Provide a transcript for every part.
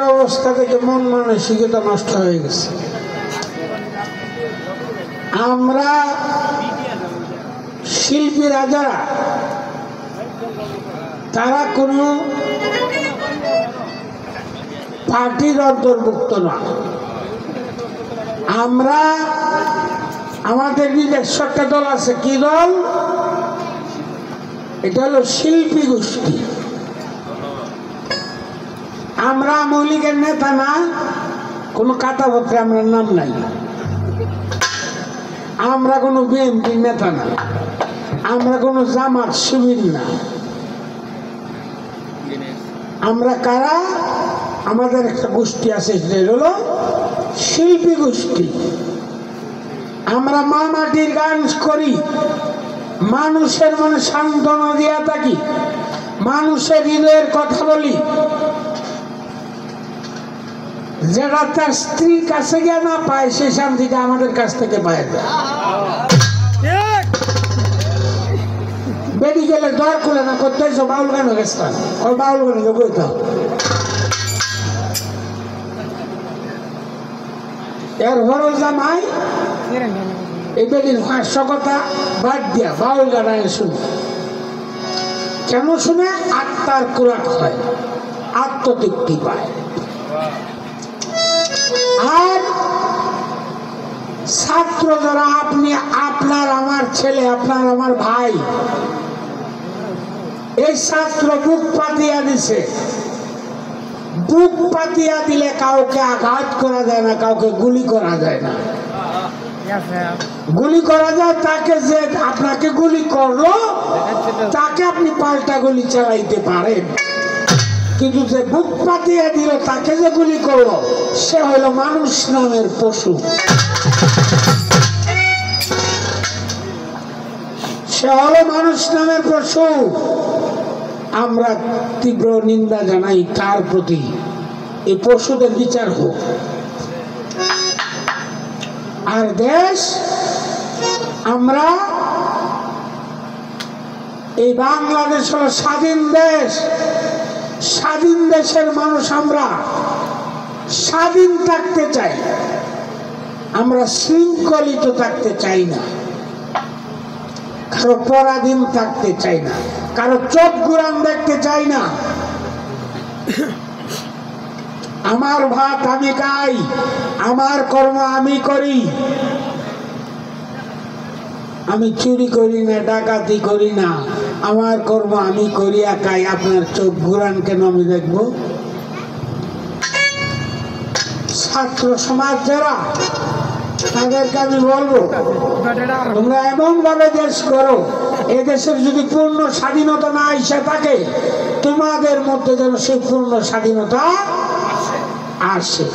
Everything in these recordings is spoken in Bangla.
অবস্থা থেকে মন মানসিকতা নষ্ট হয়ে গেছে। আমরা শিল্পীরা যারা, তারা কোনো পার্টির অন্তর্ভুক্ত না। আমরা আমাদের নিজস্ব একটা দল আছে। কি দল? এটা হলো শিল্পী গোষ্ঠী। আমরা মৌলিকের নেতা না, কোনো কাটাপত্রে আমরা নাম নাই। আমরা কোনো বিএনপির নেতা না, আমরা কোনো জামাত শিবির না। আমরা কারা? আমাদের একটা গোষ্ঠী আছে, সেটা হলো শিল্পী গোষ্ঠী। আমরা মা মাটির গান করি, মানুষের মনে সান্ত্বনা দিয়া থাকি, মানুষের হৃদয়ের কথা বলি, যেটা তার স্ত্রীর কাছে গিয়ে না পায়, সে শান্তিটা আমাদের কাছ থেকে পায়। বেরিয়ে গেলে দর করে না করতে বাউল গান গেছিলাম, ওই বাউল গানকে বইতে এর বড় জামাই এই বেদিন 500 কথা বাদ দিয়া বাউল গান শুনে। কেন শুনে? আত্মার খোরাক হয়, আত্মতৃপ্তি পায়। আর ছাত্র যারা, আপনি, আপনার আমার ছেলে, আপনার আমার ভাই, এই ছাত্র বুক পাতিয়া দিছে। বুক পাতিয়া দিলে কাউকে আঘাত করা যায় না, কাউকে গুলি করা যায় না। গুলি করা যায় তাকে, যে আপনাকে গুলি করলো তাকে আপনি পাল্টা গুলি চালাইতে পারেন, কিন্তু যে বুক পাতিয়া দিল তাকে যে গুলি করলো, সে হলো মানুষ নামের পশু। সে হলো মানুষ নামের পশু। আমরা তীব্র নিন্দা জানাই তার প্রতি। এই পশুদের বিচার হোক। আর দেশ, আমরা এই বাংলাদেশ হলো স্বাধীন দেশ। স্বাধীন দেশের মানুষ আমরা স্বাধীন থাকতে চাই। আমরা শৃঙ্খলিত থাকতে চাই না, কারো পরাধীন থাকতে চাই না, কারো চোখ ঘুরান দেখতে চাই না। আমার ভাত আমি খাই, আমার কর্ম আমি করি। আমি চুরি করি না, ডাকাতি করি না, আমার কর্ম আমি করিয়া খাই। আপনার চোখ ঘুরান কেন আমি দেখবো? ছাত্র সমাজ যারা, তাদেরকে আমি বলবো, তোমরা এমন ভাবে দেশ করো, এদেশের যদি পূর্ণ স্বাধীনতা না এসে থাকে, তোমাদের মধ্যে যেন সেই পূর্ণ স্বাধীনতা আসে।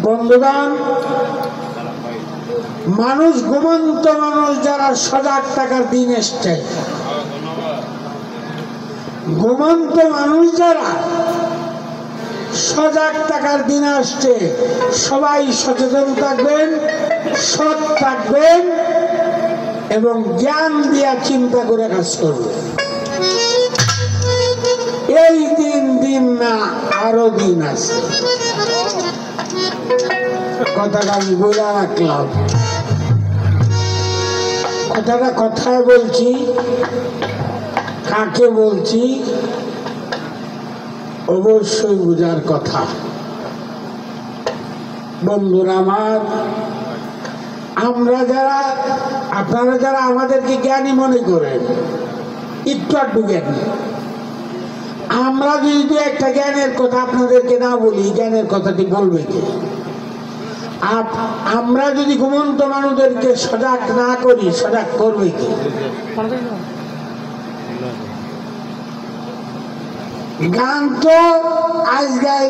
বন্ধুগণ, মানুষ, ঘুমন্ত মানুষ যারা সজাগ থাকার দিন এসছে, ঘুমন্ত মানুষ যারা সজাগ থাকার দিন আসছে, সবাই সচেতন থাকবেন, সৎ থাকবেন এবং জ্ঞান দিয়া চিন্তা করে কাজ করবেন। এই দিন না, আরো দিন আছে। কথাটা আমি বলে রাখলাম। কথাটা কথায় বলছি, কাকে বলছি অবশ্যই বুঝার কথা। বন্ধুরা আমার, আমরা যারা, আপনারা যারা আমাদেরকে জ্ঞানী মনে করেন, একটু আধটু জ্ঞানী, আমরা যদি একটা জ্ঞানের কথা আপনাদেরকে না বলি, জ্ঞানের কথাটি বলবে কে? আমরা যদি ঘুমন্ত মানুষদেরকে সজাগ না করি, সজাগ করবে কে? গান তো আজ গাই,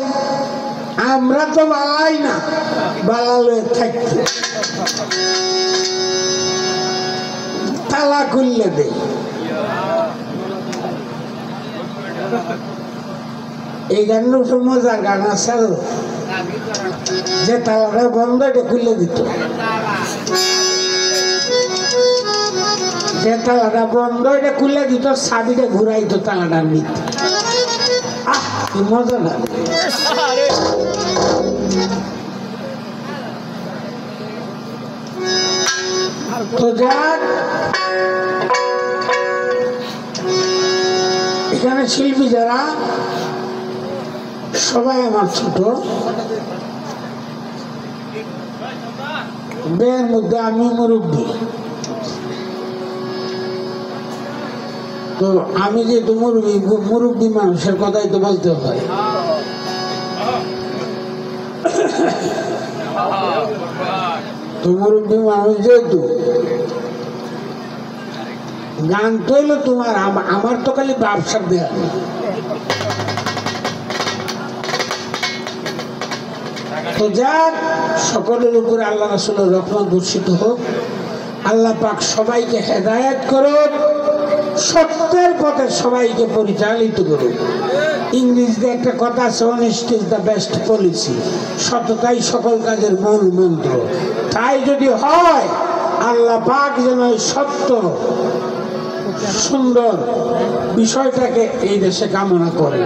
আমরা তো বালাই না, বালালে থাকতে তালা খুললে দে। এই গানগুলো তো মজার গান আছে, যে তালাটা বন্ধ, এটা খুলে দিত। যে তালাটা বন্ধ এটা খুলে দিত চাবিটা ঘুরাইতো তালাটার ভিতরে কি মজা লাগে তো যাক এখানে শিল্পী যারা সবাই আমার ছোট বের মধ্যে আমি মুরব্বী তো আমি যেহেতু মুরব্বী মানুষের কথাই তো বলতে হয় তো মুরব্বী মানুষ যেহেতু গান তো হইলো তোমার আমার তো খালি ব্যবসার দেয়া তো যাক সকলের উপরে আল্লাহ রাসূলের রহমত বর্ষিত হোক আল্লাহ পাক সবাইকে হেদায়েত করুক সত্যের পথে সবাইকে পরিচালিত করুক ইংরেজিতে একটা কথা আছে honesty is the best policy সততাই সকল কাজের মূল মন্ত্র তাই যদি হয় আল্লাহ পাক যেন সত্য সুন্দর বিষয়টাকে এই দেশে কামনা করে